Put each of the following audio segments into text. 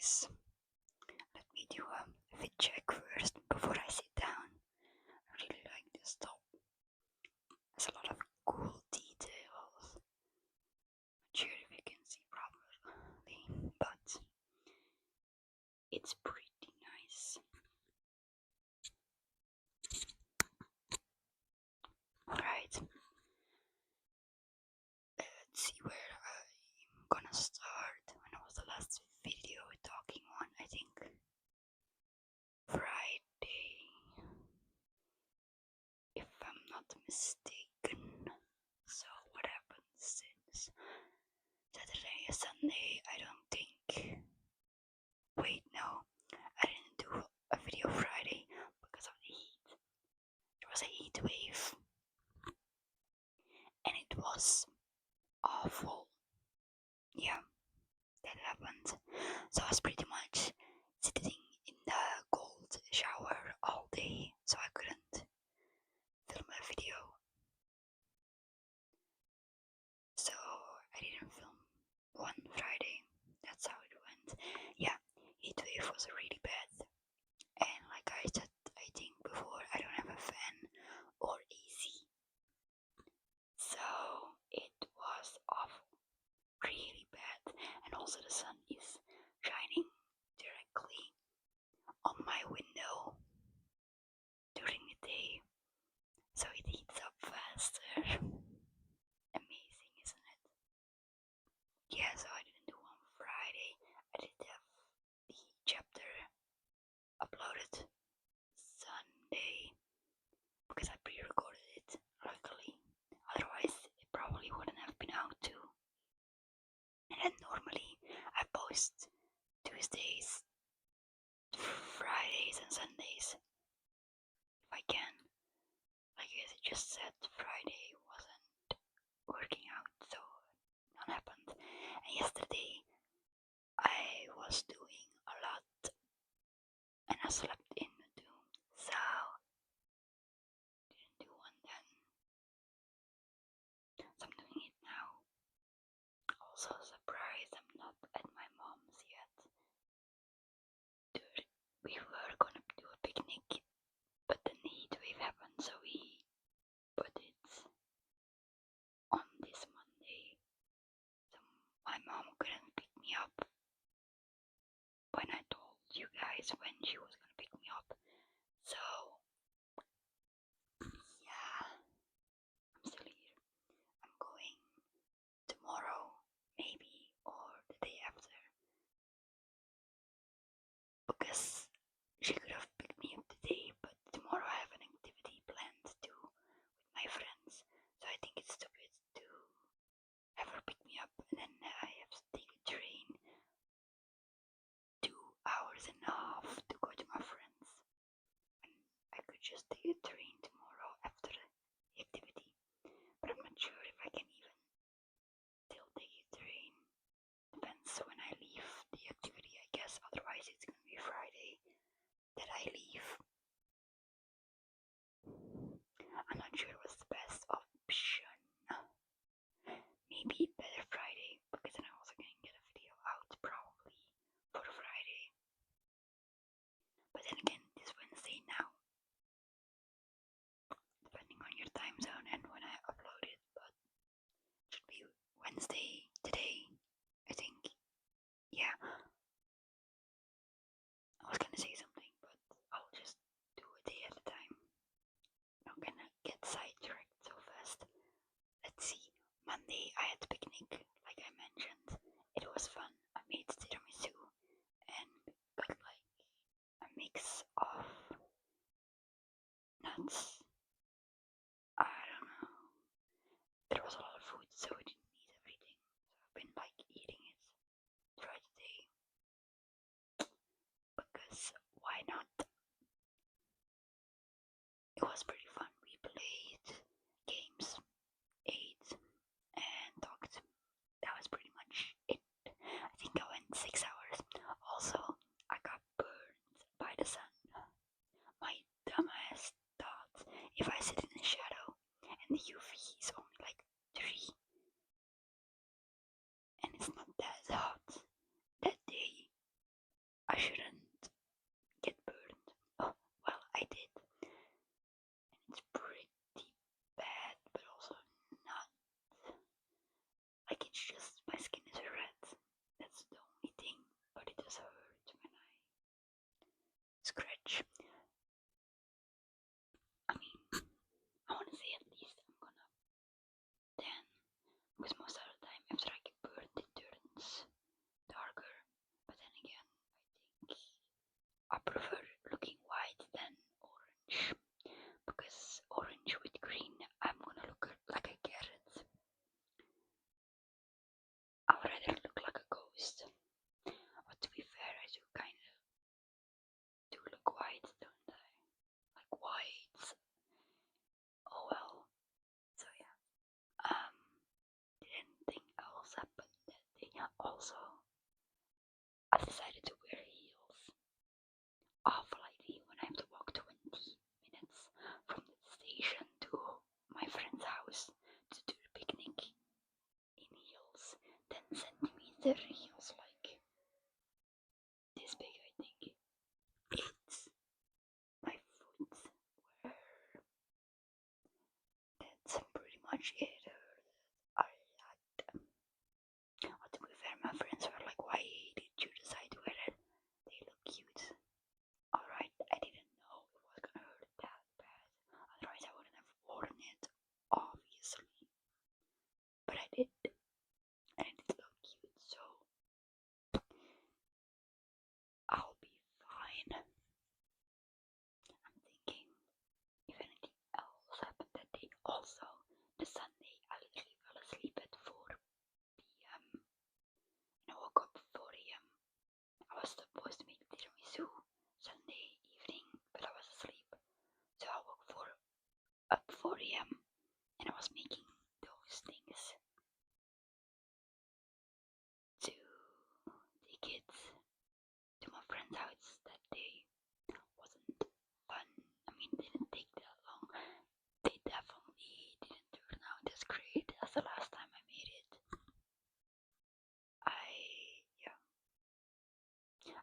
guys. Let me do a fit check first before I sit down. I really like this top. There's a lot of cool details. Not sure if you can see properly, but it's pretty nice. Alright. Let's see where I'm gonna start. When was the last video talking on? I think Friday, if I'm not mistaken. So what happened since Saturday and Sunday? I don't think. Wait, no, I didn't do a video Friday because of the heat. There was a heat wave, and it was awful. Yeah, that happened. So I was pretty much sitting in the cold shower all day, so I couldn't film a video. So I didn't film one Friday. That's how it went. Yeah, heat wave was really bad. And like I said, I think before, I don't have a fan or AC. So it was awful. Really bad. And also the sun is shining directly on my window during the day, so it heats up faster. Amazing, isn't it? Yeah, so I didn't do on Friday. I did have the chapter uploaded Sunday because I pre-recorded it, luckily. Otherwise it probably wouldn't have been out too. And then normally I post Tuesdays, Fridays and Sundays if I can. Like I just said, Friday wasn't working out, so none happened. And yesterday I was doing a lot and I slept in too, so didn't do one then. So I'm doing it now. Also surprised I'm not at my mom's yet. Dude, we were gonna do a picnic, but then the heat wave happened, so we put it on this Monday. So my mom couldn't pick me up when I told you guys when she was gonna pick me up. So yeah, I'm still here. I'm going tomorrow, maybe, or the day after, because she could have picked me up today, but tomorrow I have an activity planned too with my friends, so I think it's stupid to have her pick me up and then I have to take a train 2 hours and a half to go to my friends, and I could just take a train tomorrow after the activity, but I'm not sure if I can even still take a train. Depends when I leave the activity, I guess. Otherwise it's gonna be Friday that I leave. I'm not sure what's the best option. Maybe better Friday, because then I also can get a video out probably for Friday. But then again, it's Wednesday now, depending on your time zone and when I upload it, but it should be Wednesday today, I think. Yeah. I was gonna say something, but I'll just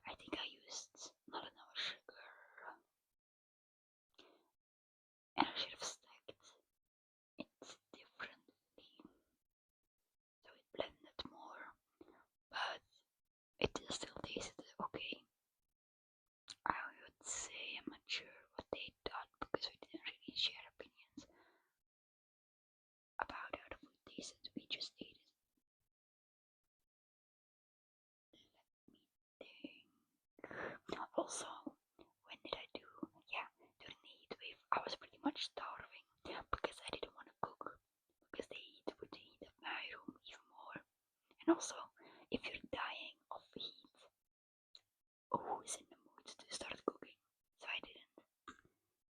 I think I used not enough sugar, and I should have stacked it differently so it blended more, but it still tasted okay. I would say I'm not sure what they thought because we didn't really share opinions about how the food tasted. We just ate it. Let me think. Also, when did I do? Yeah, during the heat wave, I was pretty much starving because I didn't want to cook because the heat would heat up my room even more. And also, if you're dying of heat, who is in the mood to start cooking? So I didn't.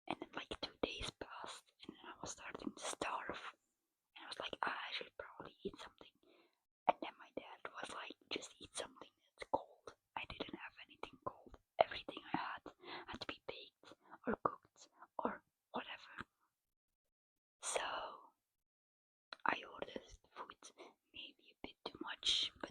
And then like 2 days passed, and then I was starting to starve. And I was like, I should probably eat something. And then my dad was like, just eat something that's cold. I didn't have anything cold. Everything I had to be baked or cooked or whatever. So I ordered food, maybe a bit too much, but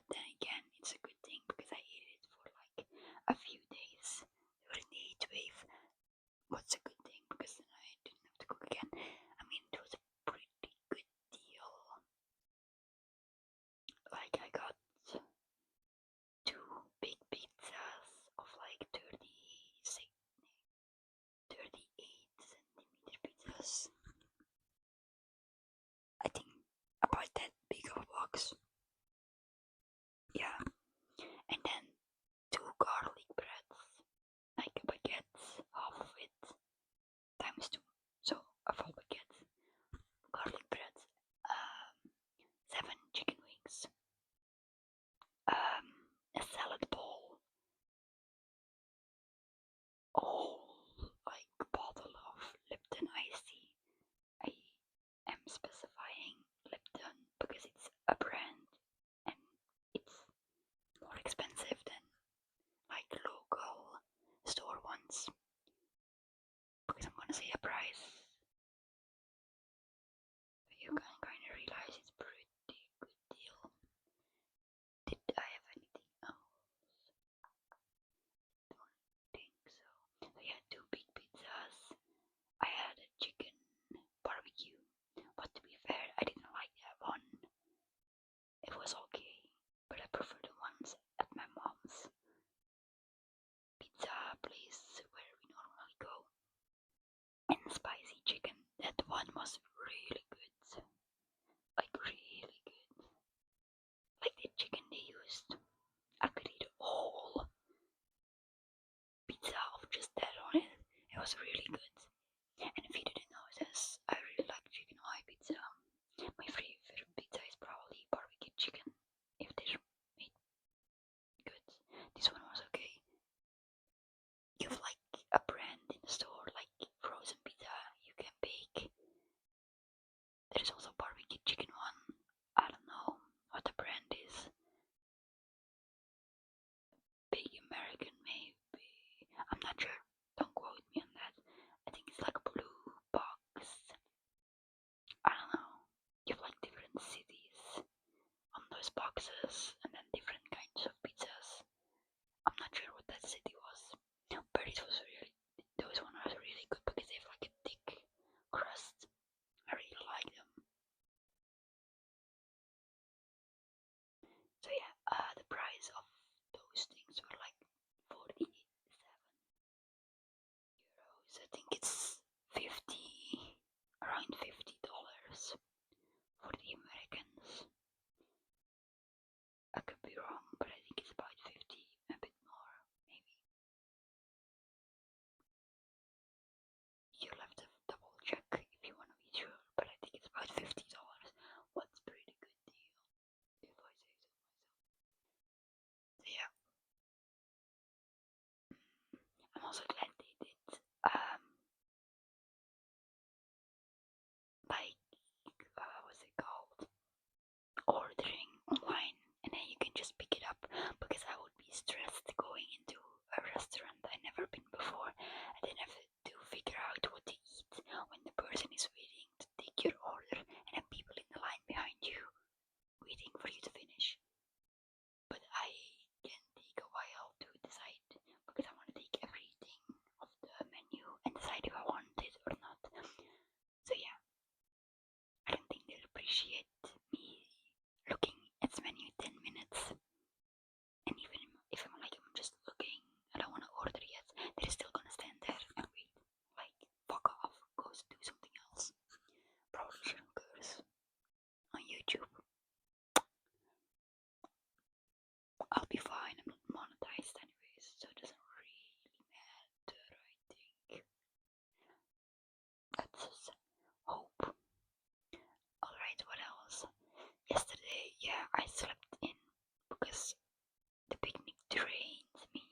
drained me.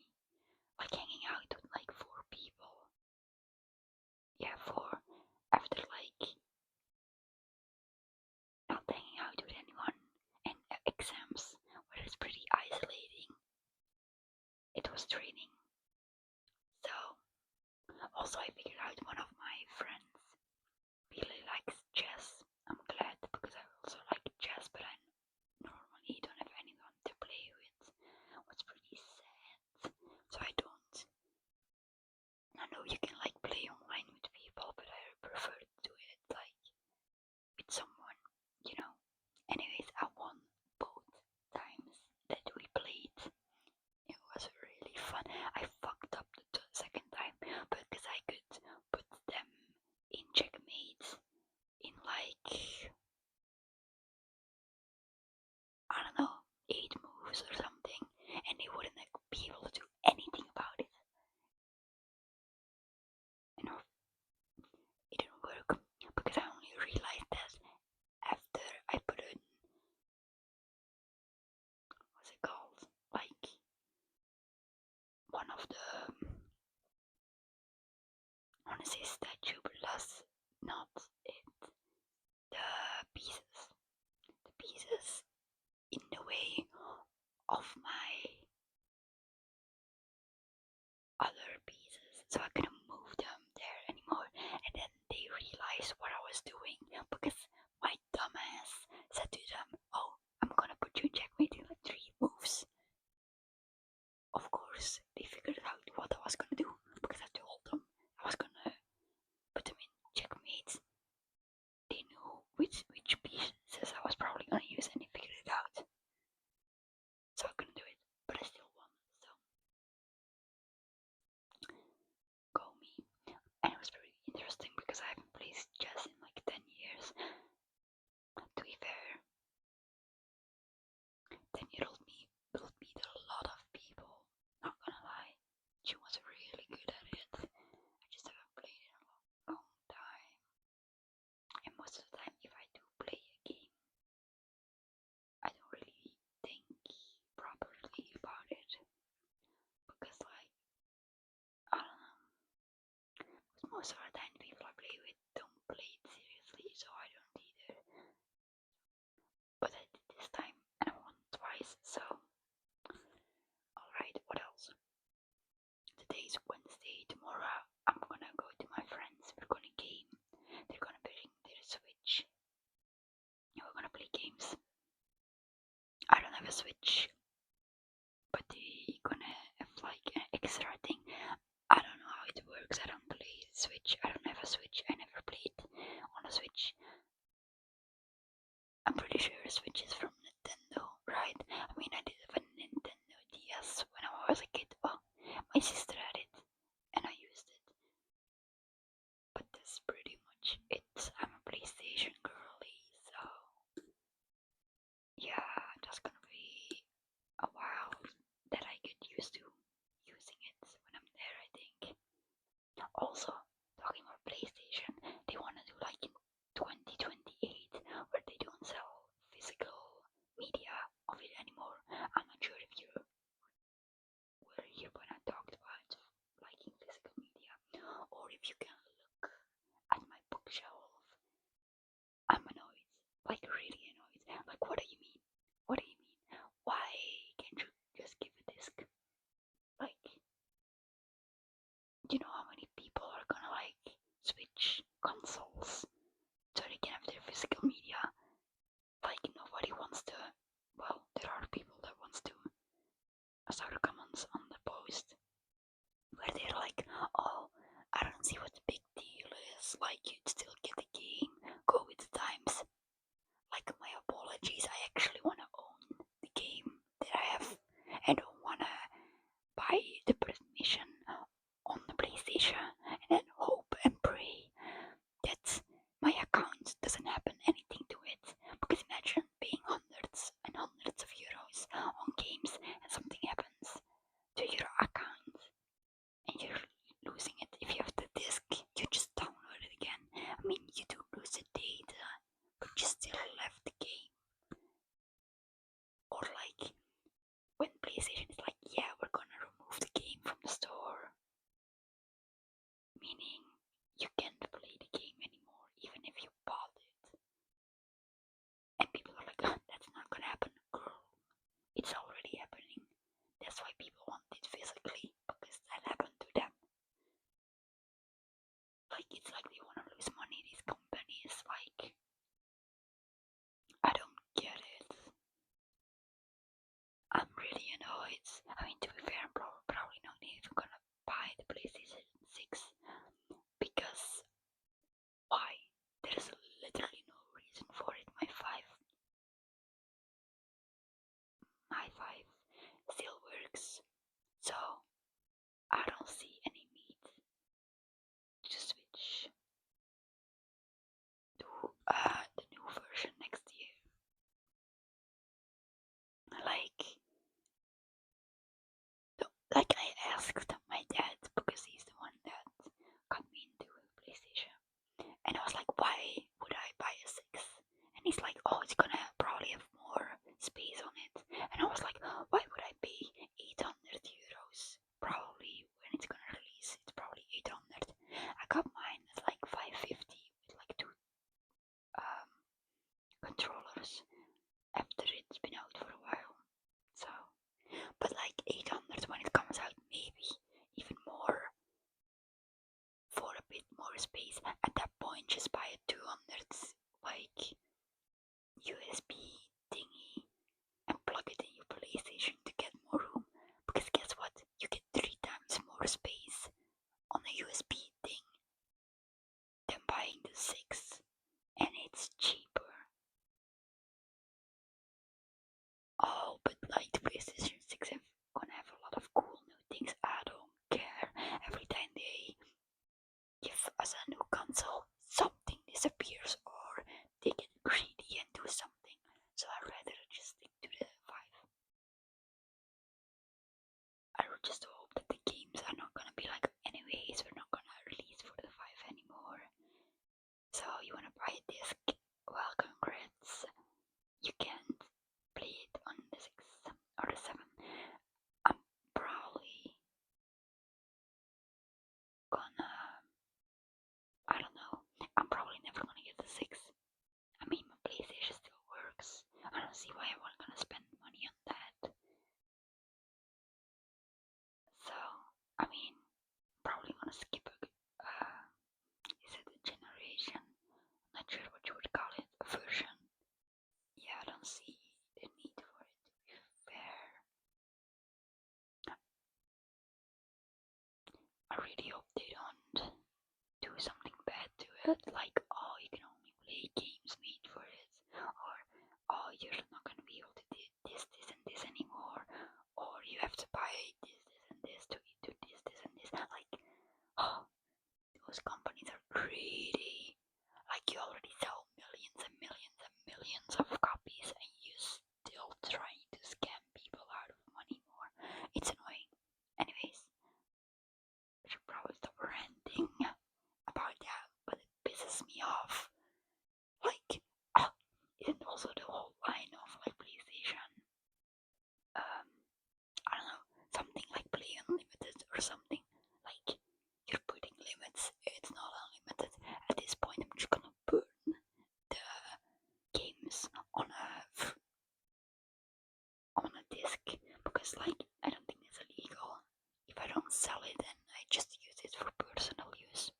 Like hanging out with like 4 people. Yeah, 4. After like not hanging out with anyone and exams, where it's pretty isolating. It was draining. So, also I figured out one of my friends really likes chess. I'm glad because I also like chess, but I normally don't have anyone to play with. What's pretty sad. So I don't. I know you can like play online with people, but I prefer to do it like with someone, you know. Anyways, I won both times that we played. It was really fun. I fucked up the second time, but because I could put them in checkmate in like, I don't know, 8 moves or something, and they wouldn't be able to do anything about it. And it didn't work because I only realized that after I put in, what's it called? Like one of the, I want to say statue, but that's not it. The pieces. The pieces in the way of my other pieces, so I couldn't move them there anymore. And then they realized what I was doing because my dumbass said to them, "Oh, I'm gonna put you in checkmate in like 3 moves." Of course, they figured out what I was gonna do because I told them I was gonna put them in checkmate. They knew which pieces I was probably gonna use, and they figured it out. So I couldn't do it, but I still won. So go me. And it was very interesting because I haven't played chess in like 10 years. To be fair, 10-year-old me will beat a lot of people. Not gonna lie, she was really good at it. I just haven't played it in a long time. And most of the time, if I do play a game, I don't really think properly about it because, like, I don't know. Because most of the time, the people I play with don't play it seriously, so I don't either. But I did this time and I won twice, so alright, what else? Today's Wednesday, tomorrow I'm gonna go to my friends, we're gonna game, they're gonna bring their Switch, and we're gonna play games. I don't have a Switch, but they're gonna have like an extra thing. I don't know how it works, I don't play Switch, I don't have a Switch, I never played on a Switch. I'm pretty sure a Switch is from Nintendo, right? I mean, I did have a Nintendo DS when I was a kid. Well, my sister had it, and I used it. But that's pretty much it. I'm a PlayStation girly, so yeah, that's gonna be a while that I get used to using it when I'm there, I think. Also, talking about PlayStation, they wanna do like in 2028 where they don't sell physical media of it anymore. I'm not sure if you were here when I talked about liking physical media, or if you can look at my bookshelf. I'm annoyed, like really annoyed. Like, what do you mean? What do you mean? Why can't you just give a disc? Like, you know how many people are gonna like switch consoles so they can have their physical media? Like, nobody wants to. Well, there are people that wants to. I saw the comments on the post where they're like, "Oh, I don't see what the big deal is. Like, you'd still get the game. Go with the times." Like, my apologies. I actually want to own the game that I have. I don't want to buy the permission on the PlayStation and then hope and pray that my account doesn't happen anything to it. Because imagine paying hundreds and hundreds of euros on games and something happens to your account and you're losing it. If you have the disc, you just download it again. I mean, you do lose the data, but you still left the game. Or like when PlayStation is like, yeah, just hope that the games are not gonna be like, anyways, we're not gonna release for the 5 anymore. So you wanna buy a disc? Well, congrats. You can't play it on the 6 or the 7. I'm probably gonna, I don't know, I'm probably never gonna get the 6. I mean, my PlayStation still works. I don't see why I wasn't gonna spend money on that. So, I mean, probably gonna skip is it a generation? Not sure what you would call it, a version. Yeah, I don't see the need for it, to be fair. I really hope they don't do something bad to it, like, oh, you can only play games made for it, or oh, you're not gonna be able to do this, and this anymore, or you have to buy this, and this to do this, and this. Like, oh, those companies are greedy. Like, you already sell millions and millions and millions of copies, and you still trying to scam people out of money more. It's annoying. Anyways, I should probably stop ranting about that, but it pisses me off. Like, isn't also the whole line of like PlayStation, I don't know, something like Play Unlimited or something. Like, you're putting limits. It's not unlimited. At this point, I'm just gonna burn the games on a disc, because like, I don't think it's illegal. If I don't sell it, then I just use it for personal use.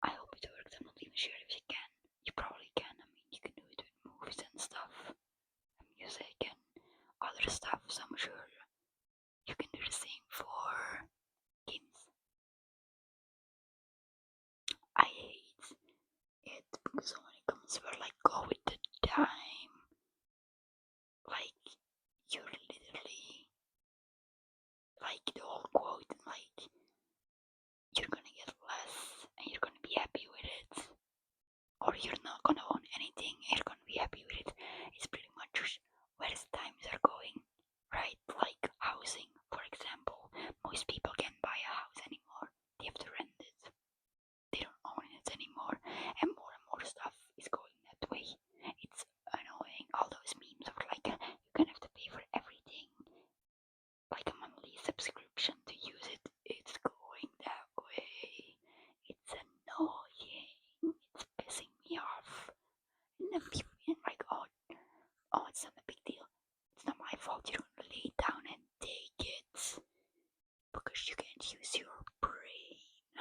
I hope it works. I'm not even sure if you can. You probably can. I mean, you can do it with movies and stuff, and music and other stuff, so I'm sure you can do the same for games. I hate it because so many comments were like, go with the time. Like, you're literally, like, the whole quote, like, you're gonna get less and you're gonna be happy with it, or you're not gonna own anything and you're gonna be happy with it. It's pretty much where the times are going, right? Like housing, for example. Most people can't buy a house anymore. They have to rent it. They don't own it anymore, and more stuff is going that way. It's annoying. All those memes of like, you can have to pay for everything, like a monthly subscription to use it. It's going that way. It's annoying. It's pissing me off. And then people being like, oh, it's not a big deal. It's not my fault. You're gonna lay down and take it because you can't use your brain.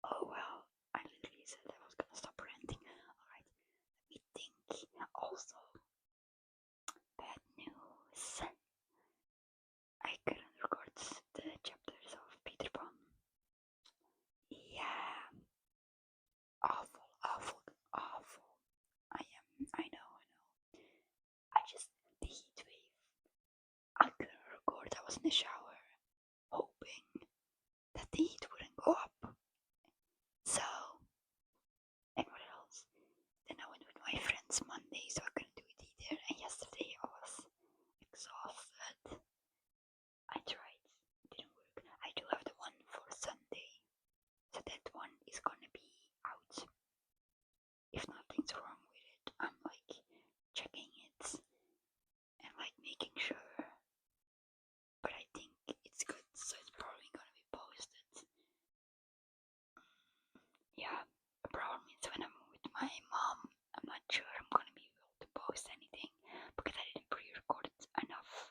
Oh well, I literally said I was gonna stop ranting. Alright, let me think. Also, bad news. I couldn't record the chapters of Peter Pan. Yeah, awful. I know. The heat wave. I couldn't record. I was in the shower, hoping that the heat wouldn't go up. So, and what else? Then I went with my friends Monday, so I couldn't do it either. And yesterday I was exhausted. I tried, it didn't work. I do have the one for Sunday, so that one is gonna be out. If nothing's wrong with it, I'm like checking it and like making sure. But I think it's good, so it's probably gonna be posted. Yeah, the problem is when I'm with my mom, I'm not sure I'm gonna be able to post anything because I didn't pre-record enough.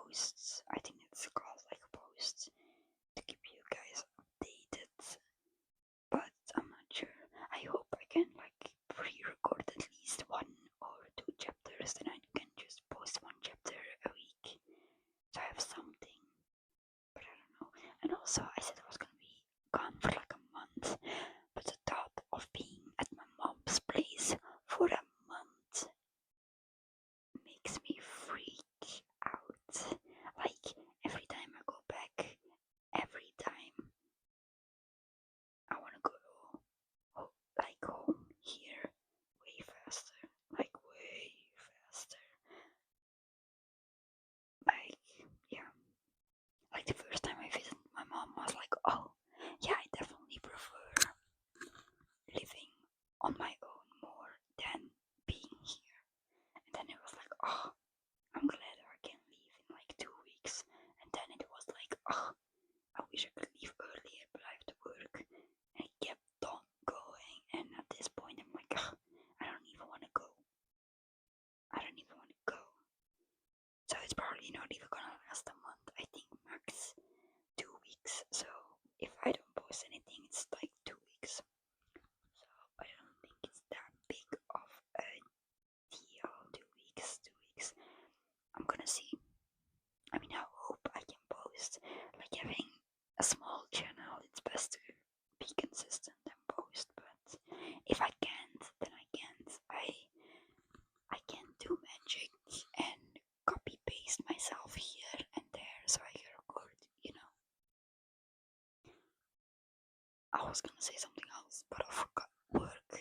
posts. I think it's called like posts to keep you guys updated. But I'm not sure. I hope I can like pre-record at least 1 or 2 chapters, and I can just post 1 chapter a week. So I have something, but I don't know. And also, I said I was gonna be gone for like a month, but the thought of being at my mom's place for a month makes me freak out. Like every time I go back, every time I wanna go like home here way faster, like way faster. Like yeah, like the first time I visited my mom, I was like, oh yeah, I definitely prefer living on my own more than being here. And then it was like, oh, I'm glad I can leave in like 2 weeks. And then it was like, oh, I wish I could leave earlier, but I have to work. And it kept on going. And at this point, I'm like, oh, I don't even want to go. I don't even want to go. So it's probably not even gonna last a month. I think max 2 weeks. So if I don't post anything, it's like 2 weeks. So I don't think it's that big of a deal. 2 weeks, 2 weeks. I'm gonna see. I mean, I hope I can post. Like having a small channel, it's best to be consistent and post. But if I can't, then I can't. I can't do magic and copy paste myself here and there so I can record. You know. I was gonna say something else, but I forgot. Work.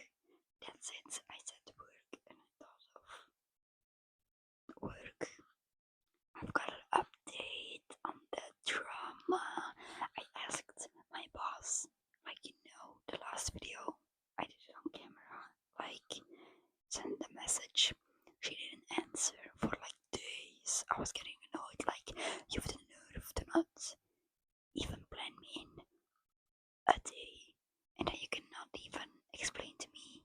That's it. I said work, and I thought of work. I've got an update on the drama. I asked my boss, like the last video I did it on camera, like send a message. She didn't answer for like days. I was getting annoyed, like you have the nerve to not even plan me in a day, and then you cannot even explain to me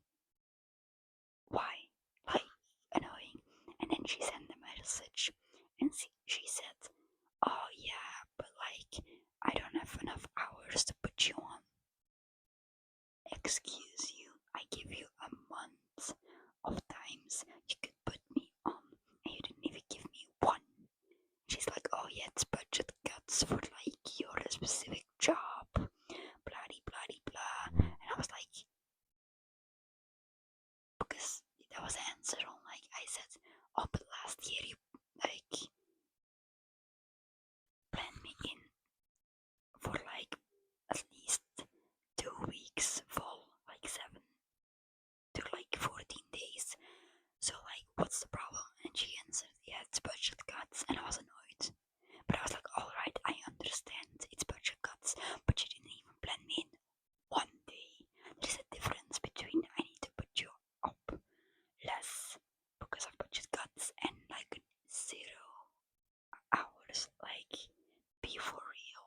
why. Like annoying. And then she sent a message, and she said, oh yeah, but like I don't have enough hours to put you on. Excuse you, I give you a month of times you could put me on, and you didn't even give me one. She's like, oh yeah, it's budget cuts for like your specific job, bloody bloody blah. And I was like, because that was the answer on like I said, oh but last year you like planned me in for like at least 2 weeks full, like 7 to like 14 days. So like what's the problem? And she answered, yeah, it's budget cuts. And I was annoyed. But I was like, alright, I understand it's budget cuts, but you didn't even plan me in one day. There's a difference between I need to put you up less because of budget cuts and like 0 hours, like be for real.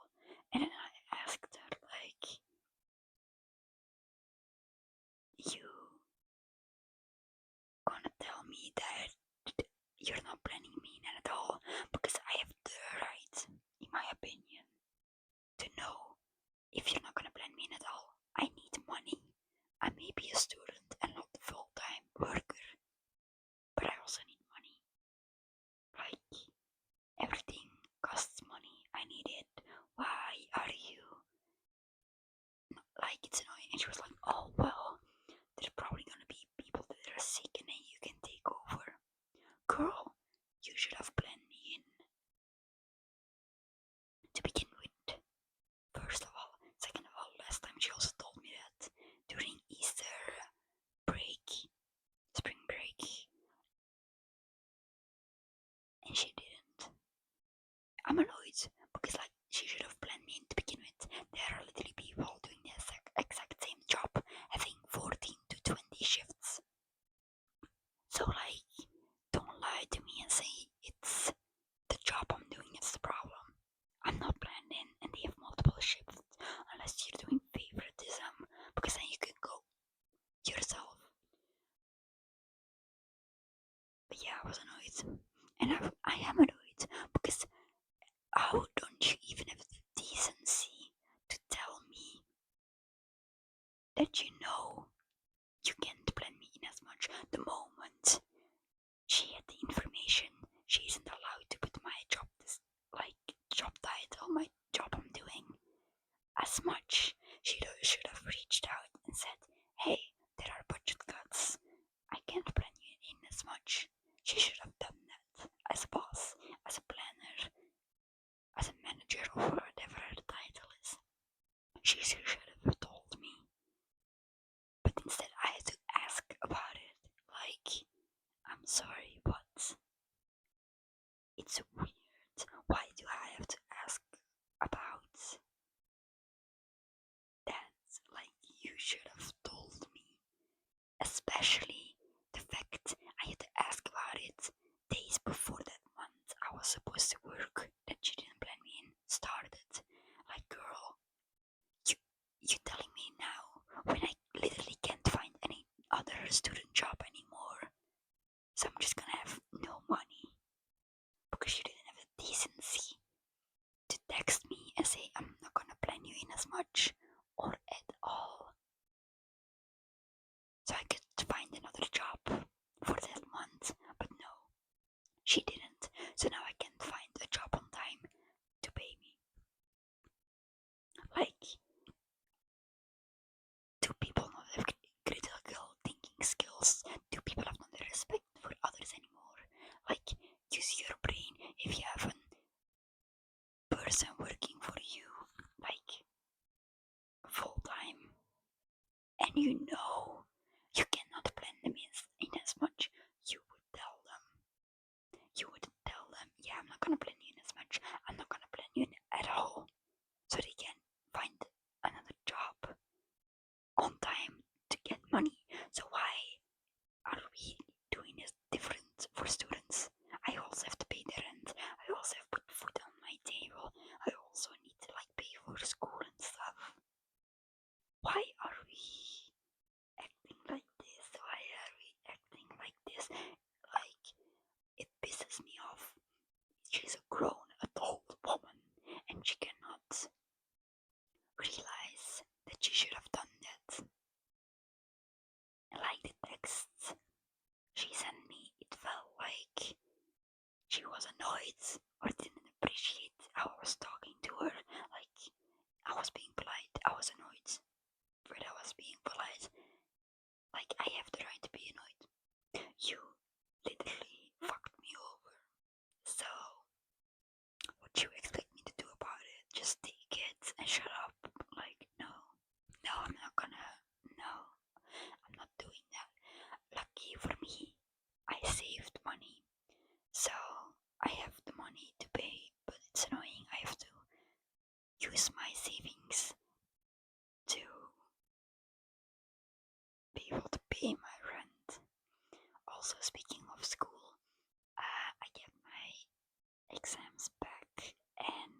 And then I asked her like, you gonna tell me that you're not planning me in at all, because I have the right, in my opinion, to know if you're not gonna plan me in at all. I need money. I may be a student and not a full-time worker, but I also need money. Like everything costs money. I need it. Why are you like, it's annoying? And she was like, oh well, there's probably gonna be people that are sick and then you can take over. Girl, you should have planned me in to begin with. First of all. Second of all, last time she also told me that during Easter break, spring break, and she didn't. I'm annoyed because like she should have planned me in to begin with. There are literally people doing the exact same job, having 14 to 20 shifts. So like, don't lie to me and say it's the job I'm doing that's the problem. I'm not planned in, and they have multiple shifts unless you're doing favoritism, because then you can go yourself. But yeah, I was annoyed, and I am annoyed because or whatever her title is. She should have told me. But instead I had to ask about it. Like, I'm sorry, but it's weird. Why do I have to ask about that? Like, you should have told me. Especially the fact I had to ask about it days before that month I was supposed to work that you didn't plan me in started. Like, girl, you telling me now when I literally can't find any other student job anymore, so I'm just gonna have no money because you didn't have the decency to text me and say I'm not gonna plan you in as much or at all, so I could find another job for that month. But no, she didn't, so now I can't find a job on time to pay me. Like, do people not have critical thinking skills? Do people have not the respect for others anymore? Like, use your brain. If you have a person working for you, like, full time, and you know you cannot plan them in as much, you would tell them. You would tell them, yeah, I'm not gonna plan you in as much. I'm not gonna plan you in at all, so they can find another job on time to get money. So why are we doing this different for students? I also have to pay the rent. I also have to put food on my table. I also need to like pay for school and stuff. Why are we acting like this? Why are we acting like this? Like, it pisses me off. She's a grown adult woman and she cannot realize that she should have done that. Like the texts she sent me, it felt like she was annoyed or didn't appreciate how I was talking to her. Like, I was being polite. I was annoyed, but I was being polite. Like, I have the right to be annoyed. You literally fucked me over. So, what you expect me to do about it? Just take it and shut up? Like, no, I'm not gonna. No, I'm not doing that. Lucky for me, I saved money, so I have the money to pay, but it's annoying. I have to use my savings to be able to pay my rent. Also, speaking of school, I get my exams back and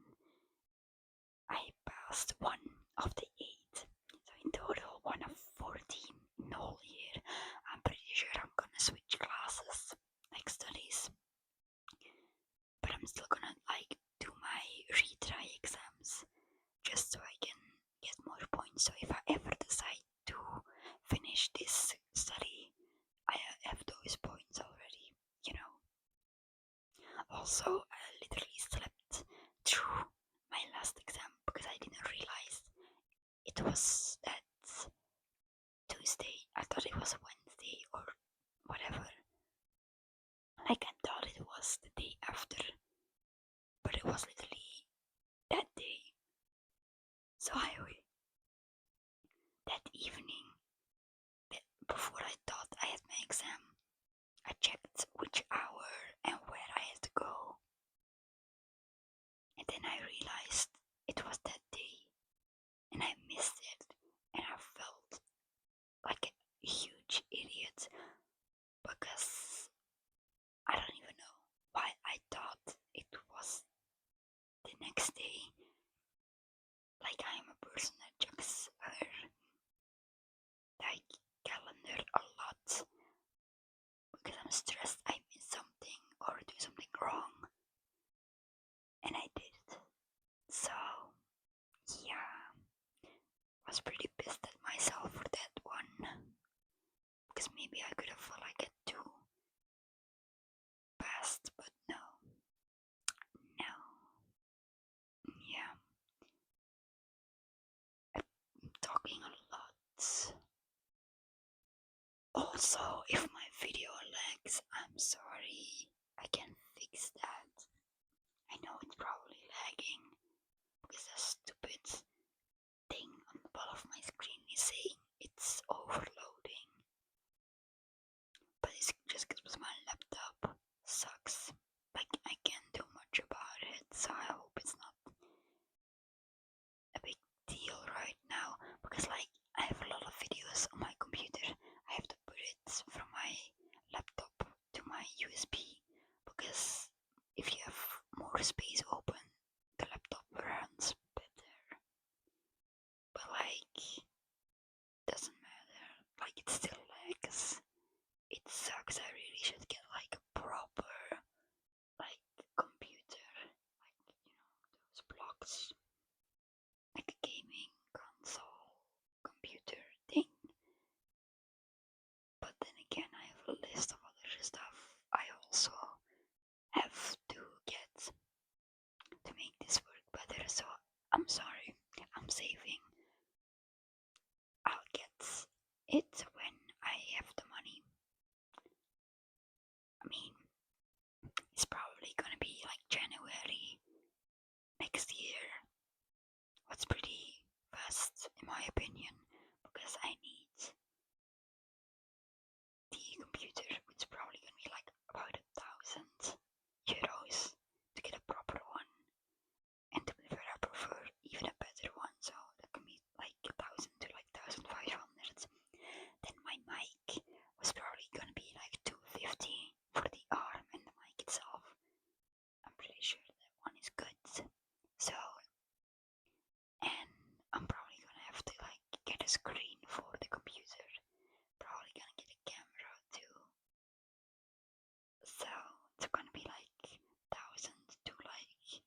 I passed one of the 8. So in total, one of 14 in the whole year. I'm pretty sure I'm gonna switch classes, like studies. But I'm still gonna like do my retry exams just so I can get more points. So if I ever decide to finish this study, I have those points already, you know. Also, I literally slept through my last exam because I didn't realize it was that Tuesday. I thought it was Wednesday or whatever. Like, I thought it was the day after, but it was literally that day. So that evening, before I thought I had my exam, I checked which hour and where I had to go. And then I realized it was that day. And I missed it. And I felt like a huge idiot. Because I don't even know why I thought it was the next day. Like, I am a person that checks her like calendar a lot because I'm stressed I miss something or do something wrong, and I did it. So yeah, I was pretty pissed at myself for that one because maybe I could have like it too fast, but no, yeah, I'm talking a lot. Also, if my video lags, I'm sorry. I can fix that. I know it's probably lagging, because the stupid thing on the bottom of my screen is saying it's overloading. But it's just because my laptop sucks. Like, I can't do much about it, so I hope it's not a big deal right now. Because, like, I have a lot of videos on my computer. I have to put it from my laptop to my USB. Because if you have more space open, the laptop runs better. But, like, doesn't matter. Like, it still lags. It sucks. I really should get like a proper like computer, like those blocks, like a gaming console computer thing. But then again, I have a list of other stuff I also have to get to make this work better. So I'm sorry, I'm saving. I'll get it when I have the money. I mean, it's probably gonna be like January next year. What's pretty fast in my opinion, because I need the computer, which is probably gonna be like about €1,000 to get a proper one. And to be fair, I prefer even a better one, so that can be like 1,000 to like 1,500. Then my mic was probably gonna be like 250 for the arm and the mic itself. I'm pretty sure that one is good. So, and I'm probably gonna have to like get a screen for the computer. Probably gonna get a camera too. So it's gonna be like 1,000 to like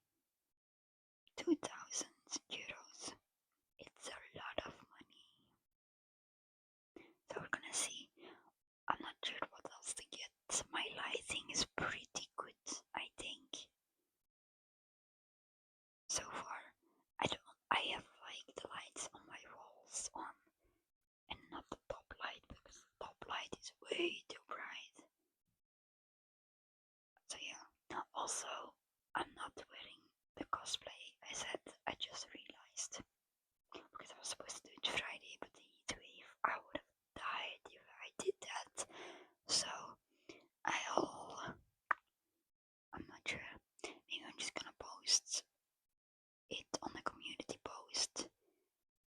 2,000 euros. It's a lot of money. So we're gonna see. I'm not sure what else to get. My lighting is pretty good, I think. So far, I have like the lights on my walls on, and not the top light because the top light is way too bright. So yeah. Also, I'm not wearing the cosplay. I just realized because I was supposed to do it Friday, but the heat wave, I would have died if I did that. So I'm not sure. Maybe I'm just gonna post it on a community post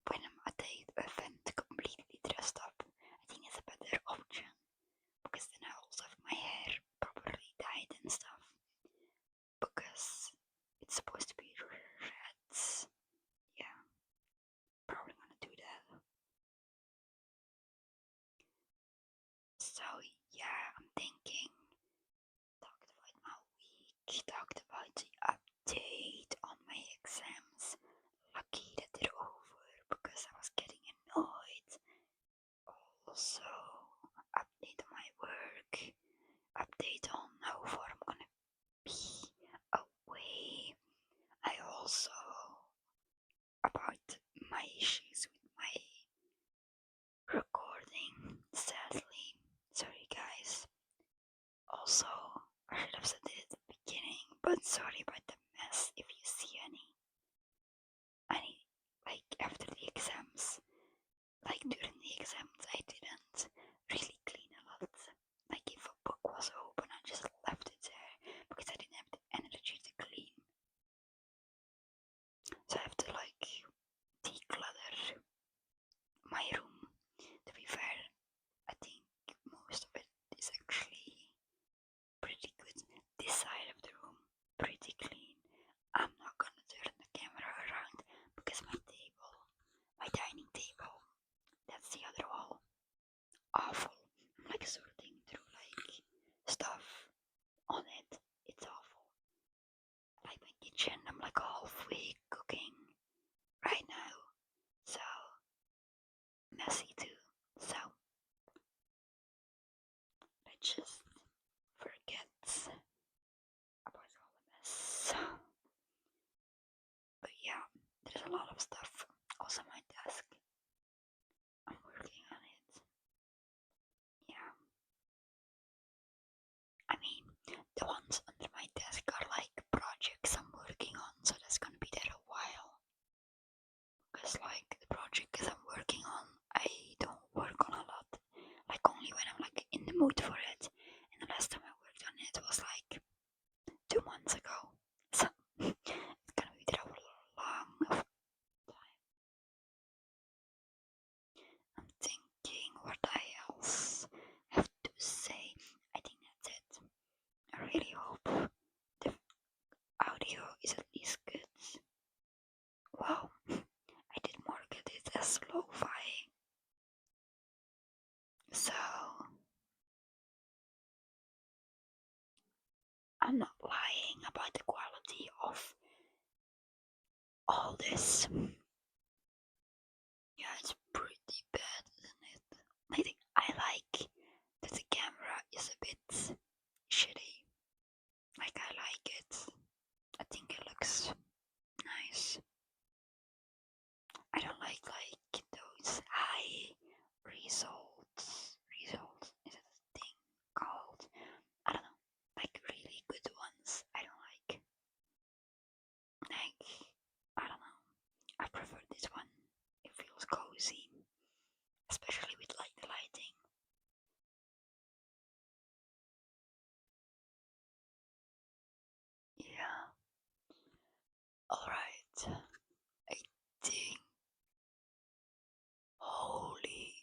when I'm at the event completely dressed up. I think it's a better option because then I also have my hair properly dyed and stuff. Because it's supposed to be reds. Yeah, probably gonna do that. So yeah, I'm thinking. Talked about my week. Talked about the update on my exams. Lucky that they're over because I was getting annoyed. Also, update on my work. Update on how far I'm gonna be away. I also about my issues with my recording, sadly. Sorry guys. Also, I should have said it at the beginning, but sorry about the mess if you see any. Like after the exams, like during the exams, I didn't really clean a lot. Like if a book was open, I just left it there because I didn't have the energy to clean. So I have to like declutter my room. To be fair, I think most of it is actually pretty good. This side of the room, pretty clean. I'm not gonna turn the camera around because my dining table, that's the other wall. Awful. I'm like sorting through like stuff on it. It's awful. Like my kitchen, I'm like halfway cooking right now. So messy too. So let's just forget about all the mess. But yeah, there's a lot of stuff also on my desk. I'm working on it. Yeah. I mean, the ones under my desk are like projects I'm working on, so that's gonna be there a while. is at least good. Wow, I did market it as lo-fi. So I'm not lying about the quality of all this. Yeah, it's pretty bad, isn't it? I think I like that the camera is a bit shitty. Like, I like it. I think it looks nice. I don't like those high results. Results is it a thing called? I don't know. Like really good ones. I don't like. Like, I don't know. I prefer this one. It feels cozy, especially with like the lighting. Yeah. Alright. I think. Holy.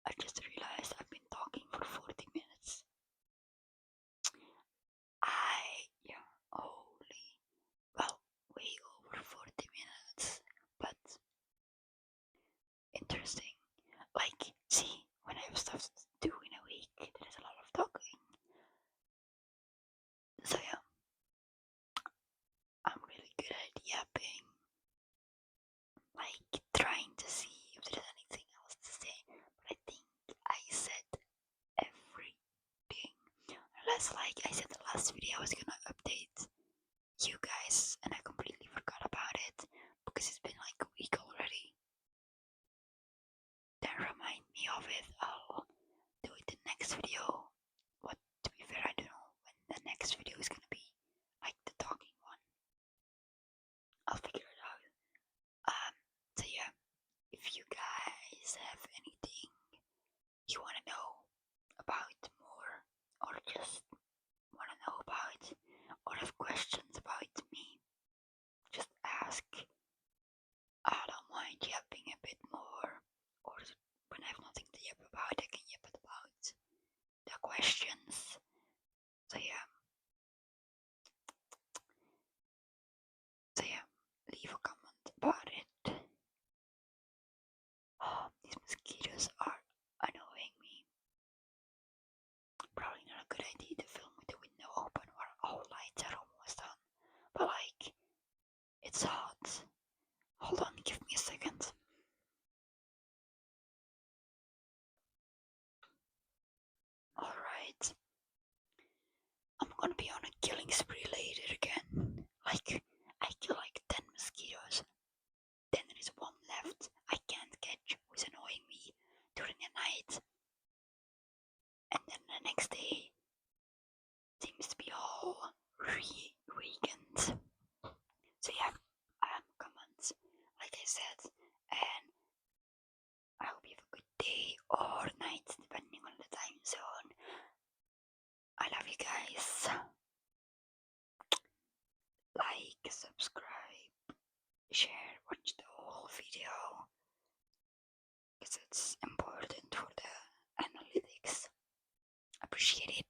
I just realized I've been talking for 40 minutes. Yeah, holy. Well, way over 40 minutes. But interesting. Like, see, when I have stuff to do in a week, there's a lot of talking. So yeah, I'm really good at yapping. Like, trying to see if there's anything else to say. But I think I said everything. Unless, like I said the last video, I was gonna update you guys, and I completely forgot about it because it's been like a week already. Then remind me of it. I'll do it the next video. But to be fair, I don't know when the next video is gonna be, like the talking one. I'll figure it out. So yeah, if you guys have anything you wanna know about more, or just wanna know about, or have questions about me, just ask. I don't mind yapping a bit more, or when I have nothing to yap about, I can yap about the questions. So yeah, leave a comment about it. Oh, these mosquitoes are annoying me. Probably not a good idea to film with the window open where all lights are almost on. But like, it's hot. Hold on, give me a second. Alright. I'm gonna be on a killing spree later again. Like, I kill like 10 mosquitoes. Then there is one left I can't catch who's annoying me during the night. And then the next day seems to be all weekend. So yeah, comments, like I said, and I hope you have a good day or night, depending on the time zone. I love you guys. Like, subscribe, share, watch the whole video, because it's important for the analytics. Appreciate it.